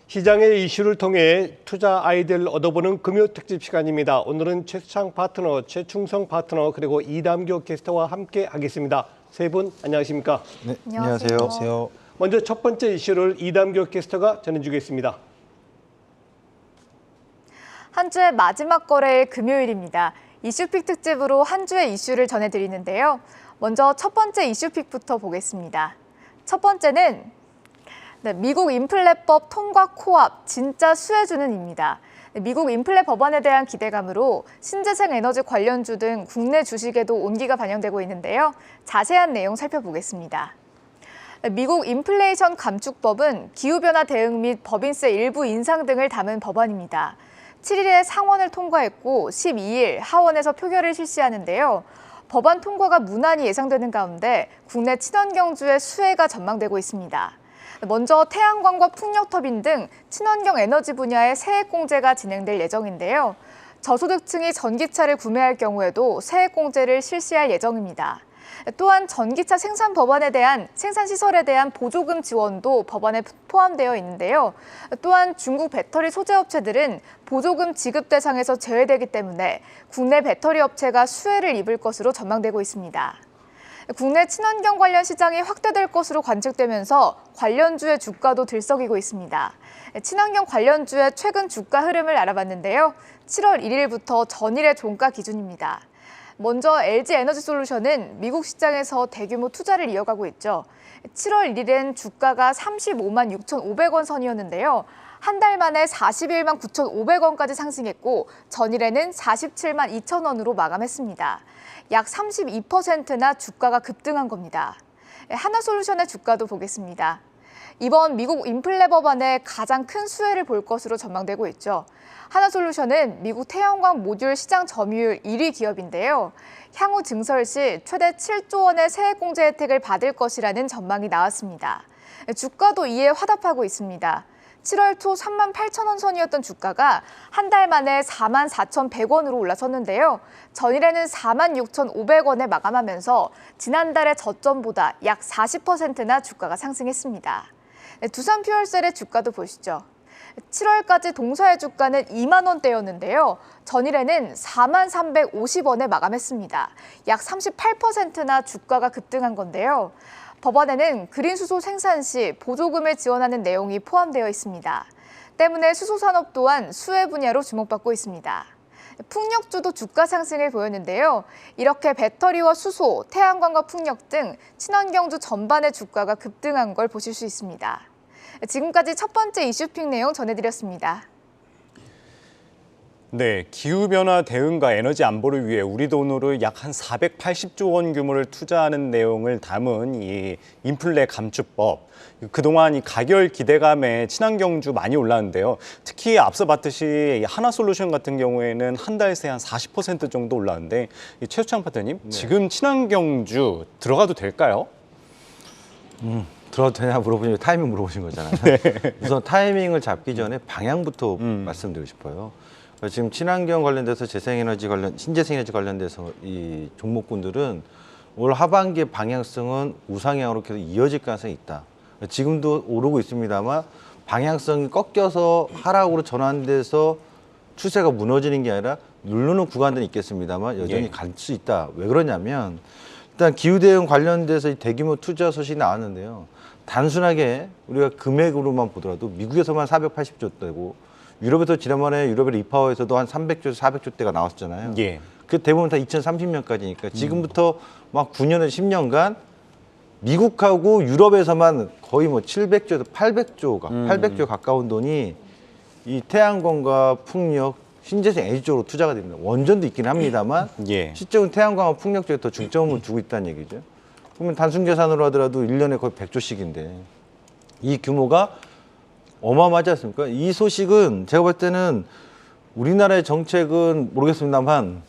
시장의 이슈를 통해 투자 아이디어를 얻어보는 금요 특집 시간입니다. 오늘은 최수창 파트너, 최충성 파트너 그리고 이담교 캐스터와 함께 하겠습니다. 세 분 안녕하십니까? 네, 안녕하세요. 먼저 첫 번째 이슈를 이담교 캐스터가 전해주겠습니다. 한 주의 마지막 거래일 금요일입니다. 이슈픽 특집으로 한 주의 이슈를 전해드리는데요. 먼저 첫 번째 이슈픽부터 보겠습니다. 첫 번째는 미국 인플레법 통과 코앞, 진짜 수혜주는입니다. 미국 인플레 법안에 대한 기대감으로 신재생 에너지 관련주 등 국내 주식에도 온기가 반영되고 있는데요. 자세한 내용 살펴보겠습니다. 미국 인플레이션 감축법은 기후변화 대응 및 법인세 일부 인상 등을 담은 법안입니다. 7일에 상원을 통과했고 12일 하원에서 표결을 실시하는데요. 법안 통과가 무난히 예상되는 가운데 국내 친환경주의 수혜가 전망되고 있습니다. 먼저 태양광과 풍력터빈 등 친환경 에너지 분야의 세액공제가 진행될 예정인데요. 저소득층이 전기차를 구매할 경우에도 세액공제를 실시할 예정입니다. 또한 전기차 생산 법안에 대한 생산시설에 대한 보조금 지원도 법안에 포함되어 있는데요. 또한 중국 배터리 소재 업체들은 보조금 지급 대상에서 제외되기 때문에 국내 배터리 업체가 수혜를 입을 것으로 전망되고 있습니다. 국내 친환경 관련 시장이 확대될 것으로 관측되면서 관련주의 주가도 들썩이고 있습니다. 친환경 관련주의 최근 주가 흐름을 알아봤는데요. 7월 1일부터 전일의 종가 기준입니다. 먼저 LG에너지솔루션은 미국 시장에서 대규모 투자를 이어가고 있죠. 7월 1일엔 주가가 35만 6,500원 선이었는데요. 한 달 만에 41만 9,500원까지 상승했고 전일에는 47만 2,000원으로 마감했습니다. 약 32%나 주가가 급등한 겁니다. 하나솔루션의 주가도 보겠습니다. 이번 미국 인플레 법안에 가장 큰 수혜를 볼 것으로 전망되고 있죠. 하나솔루션은 미국 태양광 모듈 시장 점유율 1위 기업인데요. 향후 증설 시 최대 7조 원의 세액공제 혜택을 받을 것이라는 전망이 나왔습니다. 주가도 이에 화답하고 있습니다. 7월 초 3만 8천 원 선이었던 주가가 한 달 만에 4만 4,100원으로 올라섰는데요. 전일에는 4만 6,500원에 마감하면서 지난달의 저점보다 약 40%나 주가가 상승했습니다. 두산퓨얼셀의 주가도 보시죠. 7월까지 동사의 주가는 2만 원대였는데요. 전일에는 4만 350원에 마감했습니다. 약 38%나 주가가 급등한 건데요. 법안에는 그린 수소 생산 시 보조금을 지원하는 내용이 포함되어 있습니다. 때문에 수소 산업 또한 수혜 분야로 주목받고 있습니다. 풍력주도 주가 상승을 보였는데요. 이렇게 배터리와 수소, 태양광과 풍력 등 친환경주 전반의 주가가 급등한 걸 보실 수 있습니다. 지금까지 첫 번째 이슈픽 내용 전해드렸습니다. 네, 기후변화 대응과 에너지 안보를 위해 우리 돈으로 약 한 480조 원 규모를 투자하는 내용을 담은 이 인플레 감축법. 그동안 이 가결 기대감에 친환경주 많이 올랐는데요. 특히 앞서 봤듯이 하나솔루션 같은 경우에는 한 달 새 한 40% 정도 올랐는데 최수창 파트너님, 네. 지금 친환경주 들어가도 될까요? 들어도 되냐 물어보니 타이밍 물어보신 거잖아요. 네. 우선 타이밍을 잡기 전에 방향부터 말씀드리고 싶어요. 지금 친환경 관련돼서 신재생에너지 관련돼서 이 종목군들은 올 하반기 방향성은 우상향으로 계속 이어질 가능성이 있다. 지금도 오르고 있습니다만 방향성이 꺾여서 하락으로 전환돼서 추세가 무너지는 게 아니라 누르는 구간들이 있겠습니다만 여전히 갈 수 있다. 왜 그러냐면 일단 기후대응 관련돼서 대규모 투자 소식이 나왔는데요. 단순하게 우리가 금액으로만 보더라도 미국에서만 480조 대고 유럽에서 지난번에 유럽의 리파워에서도 한 300조, 400조대가 나왔잖아요. 예. 그 대부분 다 2030년까지니까 지금부터 막 9년에서 10년간 미국하고 유럽에서만 거의 뭐 700조, 800조 가까운 돈이 이 태양광과 풍력, 신재생 에너지 쪽으로 투자가 됩니다. 원전도 있긴 합니다만 실적은 태양광과 풍력 쪽에 더 중점을 두고 있다는 얘기죠. 그러면 단순 계산으로 하더라도 1년에 거의 100조씩인데 이 규모가 어마어마하지 않습니까? 이 소식은 제가 볼 때는 우리나라의 정책은 모르겠습니다만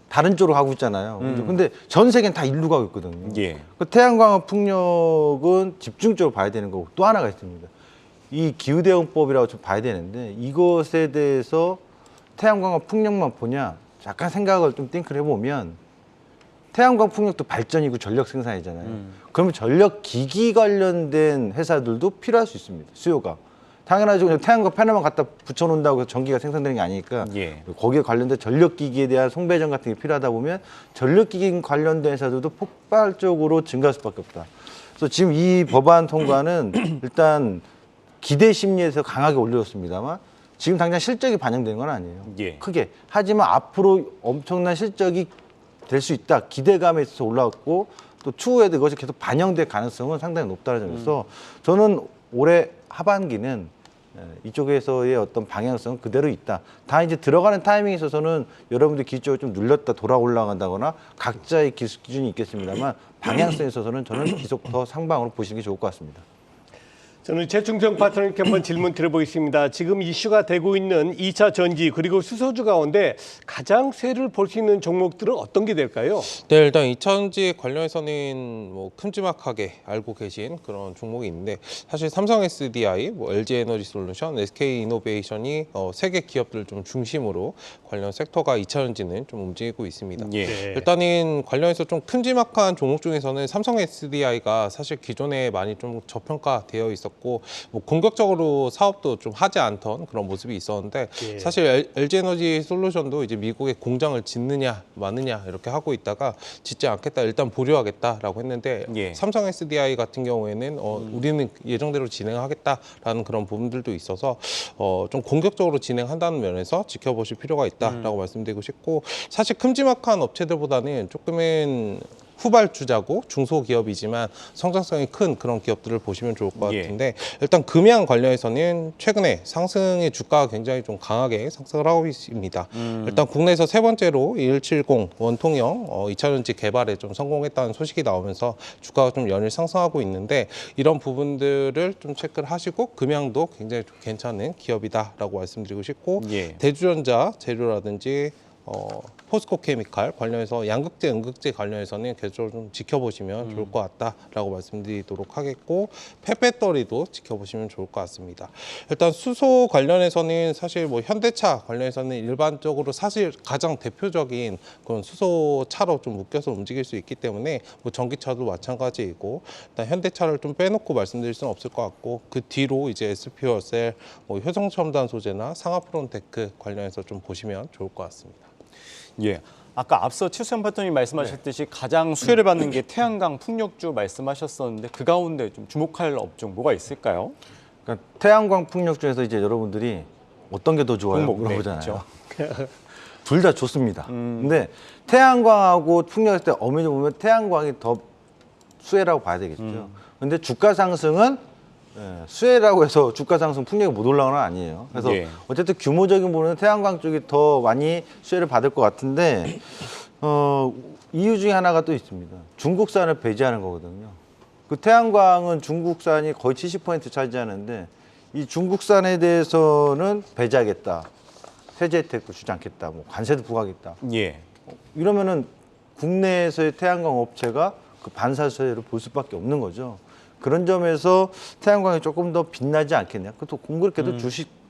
다른 쪽으로 가고 있잖아요. 근데 전 세계는 다 일로 가고 있거든요. 그 태양광과 풍력은 집중적으로 봐야 되는 거고 또 하나가 있습니다. 이 기후대응법이라고 좀 봐야 되는데 이것에 대해서 태양광과 풍력만 보냐 약간 생각을 좀 띵크를 해보면 태양광 풍력도 발전이고 전력 생산이잖아요. 그러면 전력 기기 관련된 회사들도 필요할 수 있습니다. 수요가. 당연하죠. 그냥 태양광 패널만 갖다 붙여놓는다고 해서 전기가 생산되는 게 아니니까 예. 거기에 관련된 전력기기에 대한 송배전 같은 게 필요하다 보면 전력기기 관련된 회사들도 폭발적으로 증가할 수밖에 없다. 그래서 지금 이 법안 통과는 일단 기대 심리에서 강하게 올려졌습니다만 지금 당장 실적이 반영된 건 아니에요. 예. 크게. 하지만 앞으로 엄청난 실적이 될 수 있다. 기대감에 있어서 올라왔고 또 추후에도 이것이 계속 반영될 가능성은 상당히 높다는 점에서 저는 올해 하반기는 이쪽에서의 어떤 방향성은 그대로 있다. 다 이제 들어가는 타이밍에 있어서는 여러분들 기준을 좀 눌렸다 돌아 올라간다거나 각자의 기준이 있겠습니다만 방향성에 있어서는 저는 계속 더 상방으로 보시는 게 좋을 것 같습니다. 저는 최충성 파트너님께 한번 질문 드려보겠습니다. 지금 이슈가 되고 있는 2차 전지 그리고 수소주 가운데 가장 세를 볼 수 있는 종목들은 어떤 게 될까요? 네, 일단 2차전지 관련해서는 뭐 큼지막하게 알고 계신 그런 종목이 있는데 사실 삼성 SDI, 뭐 LG 에너지 솔루션, SK 이노베이션이 세 개 기업들 좀 중심으로 관련 섹터가 2차전지는 좀 움직이고 있습니다. 예. 일단은 관련해서 좀 큼지막한 종목 중에서는 삼성 SDI가 사실 기존에 많이 좀 저평가되어 있었고 뭐 공격적으로 사업도 좀 하지 않던 그런 모습이 있었는데 예. 사실 LG 에너지 솔루션도 이제 미국에 공장을 짓느냐 마느냐 이렇게 하고 있다가 짓지 않겠다 일단 보류하겠다라고 했는데 예. 삼성 SDI 같은 경우에는 우리는 예정대로 진행하겠다라는 그런 부분들도 있어서 좀 공격적으로 진행한다는 면에서 지켜보실 필요가 있다라고 말씀드리고 싶고 사실 큼지막한 업체들보다는 조금은 후발주자고 중소기업이지만 성장성이 큰 그런 기업들을 보시면 좋을 것 예. 같은데 일단 금양 관련해서는 최근에 상승의 주가가 굉장히 좀 강하게 상승을 하고 있습니다. 일단 국내에서 세 번째로 2170 원통형 2차전지 개발에 좀 성공했다는 소식이 나오면서 주가가 좀 연일 상승하고 있는데 이런 부분들을 좀 체크를 하시고 금양도 굉장히 좀 괜찮은 기업이다라고 말씀드리고 싶고 예. 대주전자 재료라든지 포스코 케미칼 관련해서 양극재, 음극재 관련해서는 계속 좀 지켜보시면 좋을 것 같다라고 말씀드리도록 하겠고 폐배터리도 지켜보시면 좋을 것 같습니다. 일단 수소 관련해서는 사실 뭐 현대차 관련해서는 일반적으로 사실 가장 대표적인 그런 수소차로 좀 묶여서 움직일 수 있기 때문에 뭐 전기차도 마찬가지이고 일단 현대차를 좀 빼놓고 말씀드릴 수는 없을 것 같고 그 뒤로 이제 SP월셀, 뭐 효성첨단 소재나 상하프론테크 관련해서 좀 보시면 좋을 것 같습니다. 예. 아까 앞서 최수영 파트너님 말씀하셨듯이 가장 수혜를 받는 게 태양광 풍력주 말씀하셨었는데 그 가운데 좀 주목할 업종 뭐가 있을까요? 그러니까 태양광 풍력 중에서 이제 여러분들이 어떤 게 더 좋아요? 종목, 네, 물어보잖아요. 둘 다 좋습니다. 근데 태양광하고 풍력했을 때 어머니 보면 태양광이 더 수혜라고 봐야 되겠죠. 근데 주가 상승은 수혜라고 해서 주가 상승 풍력이 못 올라가는 건 아니에요. 그래서 예. 어쨌든 규모적인 부분은 태양광 쪽이 더 많이 수혜를 받을 것 같은데 이유 중에 하나가 또 있습니다. 중국산을 배제하는 거거든요. 그 태양광은 중국산이 거의 70% 차지하는데 이 중국산에 대해서는 배제하겠다. 세제 혜택도 주지 않겠다. 뭐 관세도 부과하겠다. 예. 이러면은 국내에서의 태양광 업체가 그 반사세를 볼 수밖에 없는 거죠. 그런 점에서 태양광이 조금 더 빛나지 않겠냐. 또 공교롭게도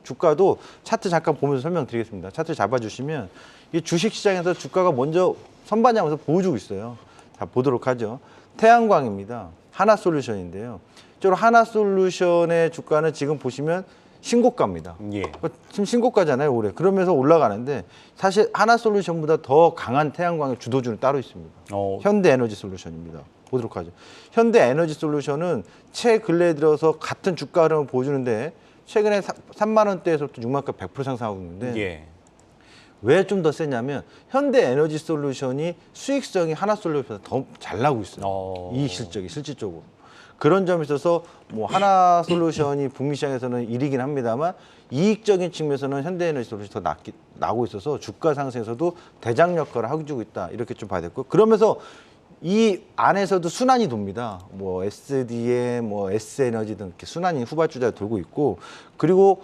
주가도 차트 잠깐 보면서 설명드리겠습니다. 차트 잡아주시면 이 주식 시장에서 주가가 먼저 선반영하면서 보여주고 있어요. 자, 보도록 하죠. 태양광입니다. 하나솔루션인데요. 이쪽으로 하나솔루션의 주가는 지금 보시면 신고가입니다. 예. 지금 신고가잖아요, 올해. 그러면서 올라가는데 사실 하나솔루션보다 더 강한 태양광의 주도주는 따로 있습니다. 현대에너지솔루션입니다. 보도록 하죠. 현대에너지솔루션은 최근래 들어서 같은 주가 흐름을 보여주는데 최근에 3만 원대에서부터 6만 원까지 100% 상승하고 있는데 예. 왜 좀 더 세냐면 현대에너지솔루션이 수익성이 하나솔루션보다 더 잘 나고 있어요. 이 실적이 실질적으로. 그런 점에 있어서 뭐 하나솔루션이 북미 시장에서는 1위긴 합니다만 이익적인 측면에서는 현대에너지솔루션이 더 나고 있어서 주가 상승에서도 대장 역할을 하고 있다. 이렇게 좀 봐야 되고 그러면서 이 안에서도 순환이 돕니다. 뭐 SDM, 뭐 S에너지 등 이렇게 순환이 후발주자가 돌고 있고 그리고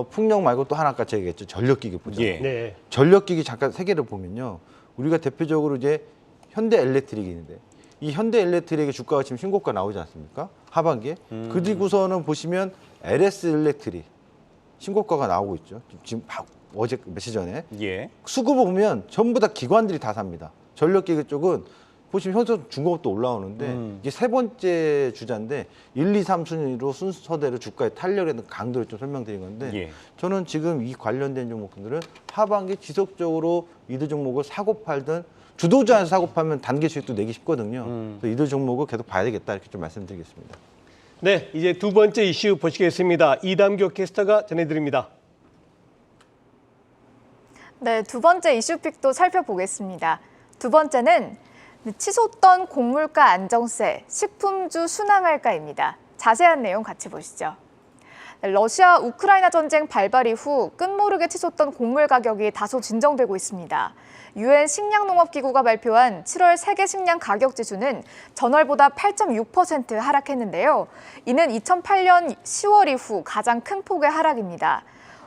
풍력 말고 또 하나 아까 제가 얘기했죠. 전력기기 보죠. 예. 네. 전력기기 잠깐 세 개를 보면요. 우리가 대표적으로 이제 현대엘렉트릭이 있는데 이 현대엘렉트릭의 주가가 지금 신고가 나오지 않습니까? 하반기에. 그리고서는 보시면 LS엘렉트릭 신고가가 나오고 있죠. 지금 어제 며칠 전에. 예. 수급을 보면 전부 다 기관들이 다 삽니다. 전력기기 쪽은 보시면 현재 중공업도 올라오는데 이게 세 번째 주자인데 1, 2, 3순위로 순서대로 주가의 탄력에 대한 강도를 좀 설명드린 건데 예. 저는 지금 이 관련된 종목들은 하반기 지속적으로 이들 종목을 사고 팔든 주도주한테 사고 팔면 단기 수익도 내기 쉽거든요. 그래서 이들 종목을 계속 봐야 되겠다 이렇게 좀 말씀드리겠습니다. 네, 이제 두 번째 이슈 보시겠습니다. 이담교 캐스터가 전해드립니다. 네, 두 번째 이슈픽도 살펴보겠습니다. 두 번째는 치솟던 곡물가 안정세, 식품주 순항할까입니다. 자세한 내용 같이 보시죠. 러시아 우크라이나 전쟁 발발 이후 끝모르게 치솟던 곡물 가격이 다소 진정되고 있습니다. 유엔 식량농업기구가 발표한 7월 세계 식량 가격 지수는 전월보다 8.6% 하락했는데요. 이는 2008년 10월 이후 가장 큰 폭의 하락입니다.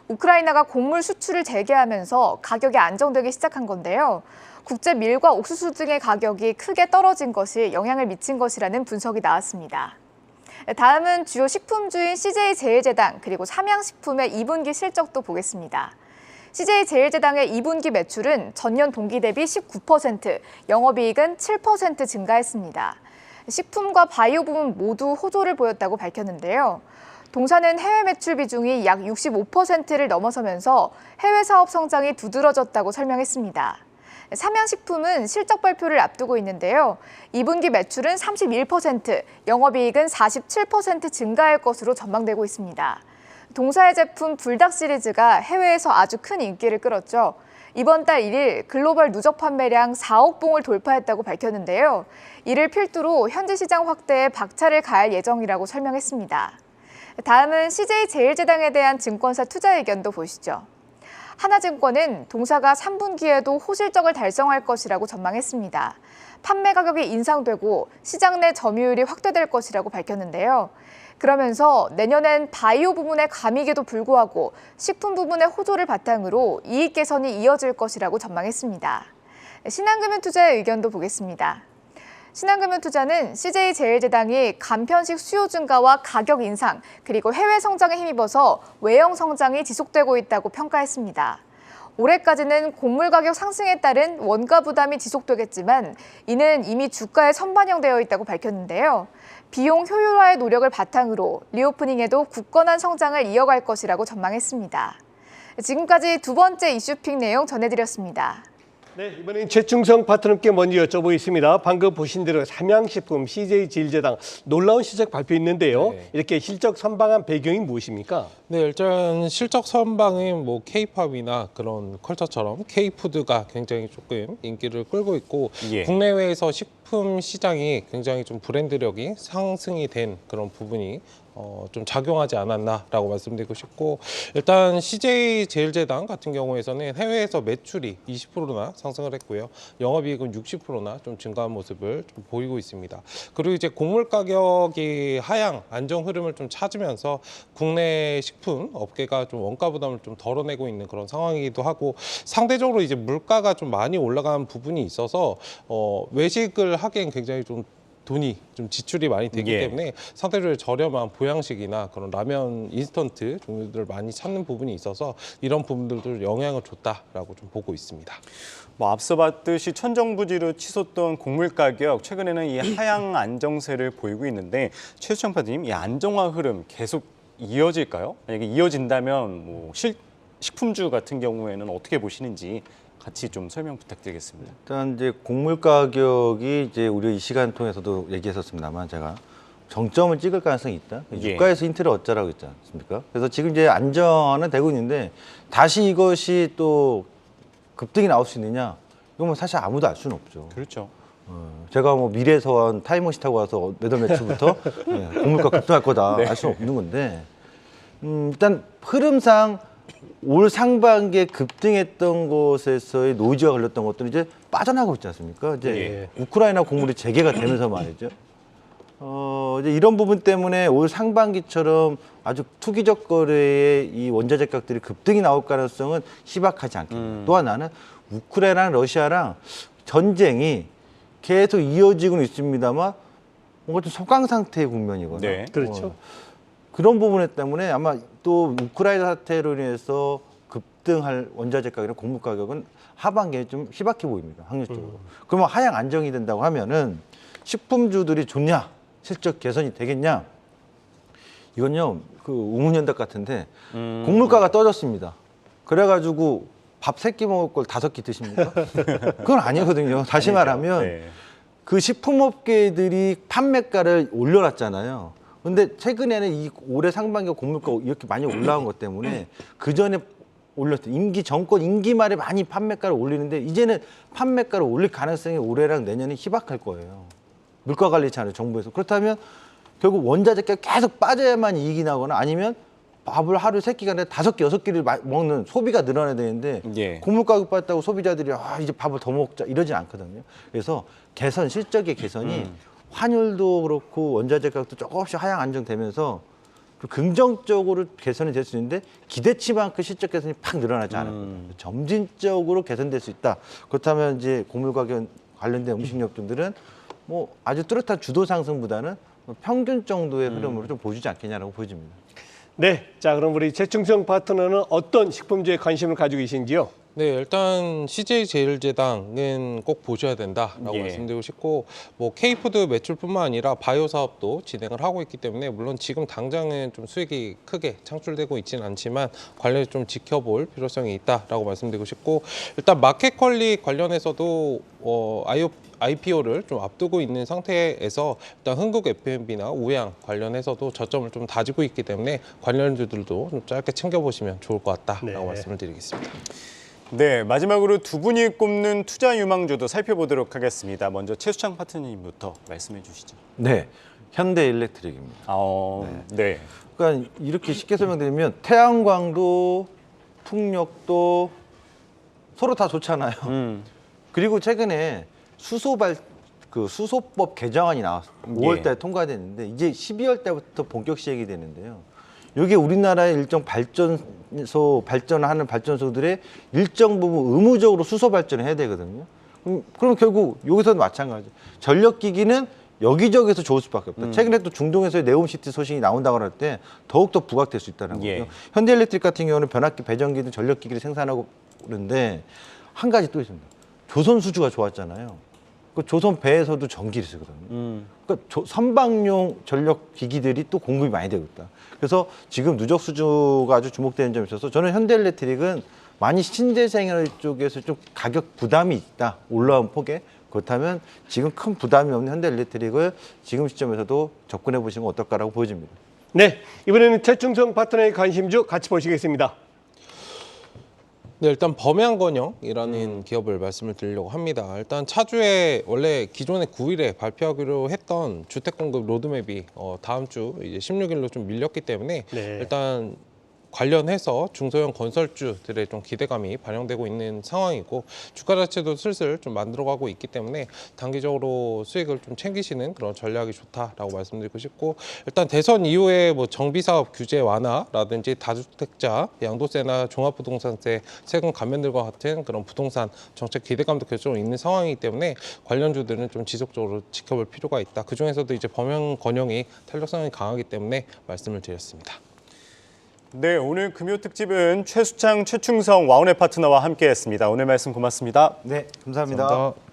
우크라이나가 곡물 수출을 재개하면서 가격이 안정되기 시작한 건데요. 국제 밀과 옥수수 등의 가격이 크게 떨어진 것이 영향을 미친 것이라는 분석이 나왔습니다. 다음은 주요 식품주인 CJ제일제당 그리고 삼양식품의 2분기 실적도 보겠습니다. CJ제일제당의 2분기 매출은 전년 동기 대비 19%, 영업이익은 7% 증가했습니다. 식품과 바이오 부문 모두 호조를 보였다고 밝혔는데요. 동사는 해외 매출 비중이 약 65%를 넘어서면서 해외 사업 성장이 두드러졌다고 설명했습니다. 삼양식품은 실적 발표를 앞두고 있는데요. 2분기 매출은 31%, 영업이익은 47% 증가할 것으로 전망되고 있습니다. 동사의 제품 불닭 시리즈가 해외에서 아주 큰 인기를 끌었죠. 이번 달 1일 글로벌 누적 판매량 4억 봉을 돌파했다고 밝혔는데요. 이를 필두로 현지 시장 확대에 박차를 가할 예정이라고 설명했습니다. 다음은 CJ제일제당에 대한 증권사 투자 의견도 보시죠. 하나증권은 동사가 3분기에도 호실적을 달성할 것이라고 전망했습니다. 판매 가격이 인상되고 시장 내 점유율이 확대될 것이라고 밝혔는데요. 그러면서 내년엔 바이오 부문의 감익에도 불구하고 식품 부문의 호조를 바탕으로 이익 개선이 이어질 것이라고 전망했습니다. 신한금융투자의 의견도 보겠습니다. 신한금융투자는 CJ제일제당이 간편식 수요 증가와 가격 인상, 그리고 해외 성장에 힘입어서 외형 성장이 지속되고 있다고 평가했습니다. 올해까지는 곡물 가격 상승에 따른 원가 부담이 지속되겠지만 이는 이미 주가에 선반영되어 있다고 밝혔는데요. 비용 효율화의 노력을 바탕으로 리오프닝에도 굳건한 성장을 이어갈 것이라고 전망했습니다. 지금까지 두 번째 이슈픽 내용 전해드렸습니다. 네, 이번엔 최충성 파트너께 먼저 여쭤보겠습니다. 방금 보신 대로 삼양식품, CJ제일제당 놀라운 실적 발표했는데요. 네. 이렇게 실적 선방한 배경이 무엇입니까? 네, 일단 실적 선방은 뭐 K-팝이나 그런 컬처처럼 K-푸드가 굉장히 조금 인기를 끌고 있고 예. 국내외에서 식품 시장이 굉장히 좀 브랜드력이 상승이 된 그런 부분이 좀 작용하지 않았나라고 말씀드리고 싶고 일단 CJ제일제당 같은 경우에서는 해외에서 매출이 20%나 상승을 했고요. 영업이익은 60%나 좀 증가한 모습을 좀 보이고 있습니다. 그리고 이제 곡물 가격이 하향 안정 흐름을 좀 찾으면서 국내 식품 업계가 좀 원가 부담을 좀 덜어내고 있는 그런 상황이기도 하고 상대적으로 이제 물가가 좀 많이 올라간 부분이 있어서 외식을 하기엔 굉장히 좀 돈이 좀 지출이 많이 되기 예. 때문에 상대적으로 저렴한 보양식이나 그런 라면 인스턴트 종류들을 많이 찾는 부분이 있어서 이런 부분들도 영향을 줬다라고 좀 보고 있습니다. 뭐 앞서 봤듯이 천정부지로 치솟던 곡물 가격 최근에는 이 하향 안정세를 보이고 있는데 최수정 파트님 이 안정화 흐름 계속 이어질까요? 만약에 이어진다면 뭐 식품주 같은 경우에는 어떻게 보시는지 같이 좀 설명 부탁드리겠습니다. 일단 이제 곡물 가격이 이제 우리 이 시간 통해서도 얘기했었습니다만 제가 정점을 찍을 가능성이 있다. 예. 유가에서 힌트를 얻자라고 했지 않습니까? 그래서 지금 이제 안정화는 되고 있는데 다시 이것이 또 급등이 나올 수 있느냐? 이건 뭐 사실 아무도 알 수는 없죠. 그렇죠. 제가 뭐 미래에서 타임머신 타고 와서 몇월 며칠부터 곡물가 급등할 거다 네. 알 수는 없는 건데 일단 흐름상 올 상반기에 급등했던 곳에서의 노이즈가 걸렸던 것들은 이제 빠져나가고 있지 않습니까? 이제 우크라이나 곡물이 재개가 되면서 말이죠. 이제 이런 부분 때문에 올 상반기처럼 아주 투기적 거래의 이 원자재 가격들이 급등이 나올 가능성은 희박하지 않겠다. 또 하나는 우크라이나랑 러시아랑 전쟁이 계속 이어지고는 있습니다만 뭔가 좀 소강 상태의 국면이거나 네. 그렇죠. 그런 부분 때문에 아마 또 우크라이나 사태로 인해서 급등할 원자재 가격이나 곡물 가격은 하반기에 좀 희박해 보입니다. 확률적으로. 그러면 하향 안정이 된다고 하면은 식품주들이 좋냐? 실적 개선이 되겠냐? 이건요, 그 우문현답 같은데 곡물가가 떨어졌습니다. 그래가지고 밥 3끼 먹을 걸 5끼 드십니까? 그건 아니거든요. 다시 말하면 네. 그 식품업계들이 판매가를 올려놨잖아요. 근데 최근에는 이 올해 상반기 곡물가 이렇게 많이 올라온 것 때문에 그 전에 올렸어요. 정권 임기 말에 많이 판매가를 올리는데 이제는 판매가를 올릴 가능성이 올해랑 내년에 희박할 거예요. 물가 관리 차원에서 정부에서. 그렇다면 결국 원자재가 계속 빠져야만 이익이 나거나 아니면 밥을 하루 3끼가 아니라 5끼, 6끼를 먹는 소비가 늘어나야 되는데 예. 곡물 가격 빠졌다고 소비자들이 이제 밥을 더 먹자 이러지 않거든요. 그래서 실적의 개선이 환율도 그렇고 원자재 가격도 조금씩 하향 안정되면서 긍정적으로 개선이 될 수 있는데 기대치만큼 실적 개선이 팍 늘어나지 않았거든요. 점진적으로 개선될 수 있다. 그렇다면 이제 곡물 가격 관련된 음식료품들은 뭐 아주 뚜렷한 주도 상승보다는 평균 정도의 흐름으로 좀 보여주지 않겠냐라고 보여집니다. 네, 자 그럼 우리 최충성 파트너는 어떤 식품주에 관심을 가지고 계신지요? 네, 일단 CJ제일제당은 꼭 보셔야 된다라고 예. 말씀드리고 싶고, 뭐 K푸드 매출뿐만 아니라 바이오 사업도 진행을 하고 있기 때문에 물론 지금 당장은 좀 수익이 크게 창출되고 있지는 않지만 관련해서 좀 지켜볼 필요성이 있다라고 말씀드리고 싶고, 일단 마켓 퀄리 관련해서도 IPO를 좀 앞두고 있는 상태에서 일단 흥국 F&B나 우양 관련해서도 저점을 좀 다지고 있기 때문에 관련주들도 좀 짧게 챙겨보시면 좋을 것 같다라고 네. 말씀을 드리겠습니다. 네, 마지막으로 두 분이 꼽는 투자 유망주도 살펴보도록 하겠습니다. 먼저 최수창 파트너님부터 말씀해 주시죠. 네, 현대일렉트릭입니다. 네. 그러니까 이렇게 쉽게 설명드리면 태양광도 풍력도 서로 다 좋잖아요. 그리고 최근에 수소법 개정안이 나왔어요. 5월달에 통과됐는데 이제 12월달부터 본격 시행이 되는데요. 이게 우리나라의 일정 발전하는 발전소들의 일정 부분 의무적으로 수소 발전을 해야 되거든요. 그럼 결국 여기서도 마찬가지죠. 전력기기는 여기저기서 좋을 수밖에 없다. 최근에 또 중동에서의 네옴시티 소식이 나온다고 할 때 더욱더 부각될 수 있다는 거죠. 예. 현대일렉트릭 같은 경우는 변압기, 배전기 등 전력기기를 생산하고 그런데 한 가지 또 있습니다. 조선 수주가 좋았잖아요. 그 조선 배에서도 전기를 쓰거든요. 그러니까 선박용 전력 기기들이 또 공급이 많이 되고 있다. 그래서 지금 누적 수주가 아주 주목되는 점이 있어서 저는 현대일렉트릭은 많이 신재생에너지 쪽에서 좀 가격 부담이 있다. 올라온 폭에. 그렇다면 지금 큰 부담이 없는 현대일렉트릭을 지금 시점에서도 접근해 보시는 건 어떨까라고 보여집니다. 네, 이번에는 최충성 파트너의 관심주 같이 보시겠습니다. 네, 일단 범양건영이라는 기업을 말씀을 드리려고 합니다. 일단 차주에 원래 기존에 9일에 발표하기로 했던 주택공급 로드맵이 다음 주 이제 16일로 좀 밀렸기 때문에 네. 일단 관련해서 중소형 건설주들의 좀 기대감이 반영되고 있는 상황이고 주가 자체도 슬슬 좀 만들어가고 있기 때문에 단기적으로 수익을 좀 챙기시는 그런 전략이 좋다라고 말씀드리고 싶고, 일단 대선 이후에 뭐 정비사업 규제 완화라든지 다주택자 양도세나 종합부동산세 세금 감면들과 같은 그런 부동산 정책 기대감도 계속 있는 상황이기 때문에 관련주들은 좀 지속적으로 지켜볼 필요가 있다. 그 중에서도 이제 범양건영이 탄력성이 강하기 때문에 말씀을 드렸습니다. 네, 오늘 금요 특집은 최수창, 최충성 와운의 파트너와 함께했습니다. 오늘 말씀 고맙습니다. 네, 감사합니다. 감사합니다.